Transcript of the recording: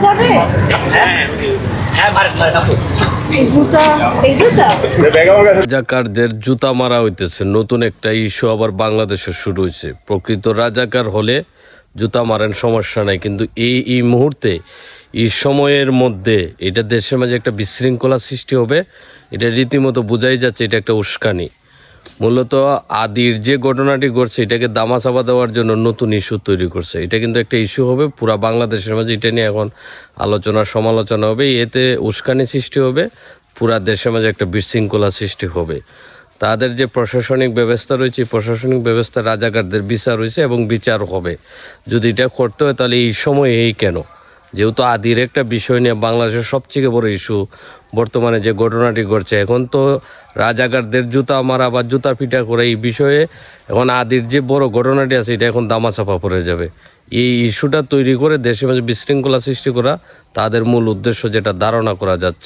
যাবে? এই জুতা, এই জুতা? রাজাকারদের জুতা মারা হইতেছে, নতুন একটা ইস্যু আবার বাংলাদেশে শুরু হয়েছে। প্রকৃত রাজাকার হলে জুতা মারেন, সমস্যা নাই, কিন্তু এই মুহূর্তে এই সময়ের মধ্যে এটা দেশের মাঝে একটা বিশৃঙ্খলা সৃষ্টি হবে। এটা রীতিমতো বোঝাই যাচ্ছে এটা একটা উস্কানি। মূলত আদির যে ঘটনাটি ঘটছে এটাকে দামাচাপা দেওয়ার জন্য নতুন ইস্যু তৈরি করছে। এটা কিন্তু একটা ইস্যু হবে পুরা বাংলাদেশের মাঝে, এটা নিয়ে এখন আলোচনা সমালোচনা হবে। এতে উস্কানি সৃষ্টি হবে, পুরা দেশের মাঝে একটা বিশৃঙ্খলা সৃষ্টি হবে। তাদের যে প্রশাসনিক ব্যবস্থা রয়েছে, প্রশাসনিক ব্যবস্থা রাজাকারদের বিচার হয়েছে এবং বিচার হবে। যদি এটা করতে হয় তাহলে এই সময় এই কেন? যেহেতু আদির একটা বিষয় নিয়ে বাংলাদেশের সবচেয়ে বড় ইস্যু বর্তমানে যে ঘটনাটি ঘটছে, এখন তো রাজাকারদের জুতা মারা বা জুতা পিটা করে এই বিষয়ে এখন আদির যে বড় ঘটনাটি আছে এটা এখন দামাচাপা পড়ে যাবে। এই ইস্যুটা তৈরি করে দেশের মাঝে বিশৃঙ্খলা সৃষ্টি করা তাদের মূল উদ্দেশ্য, যেটা ধারণা করা যাচ্ছে।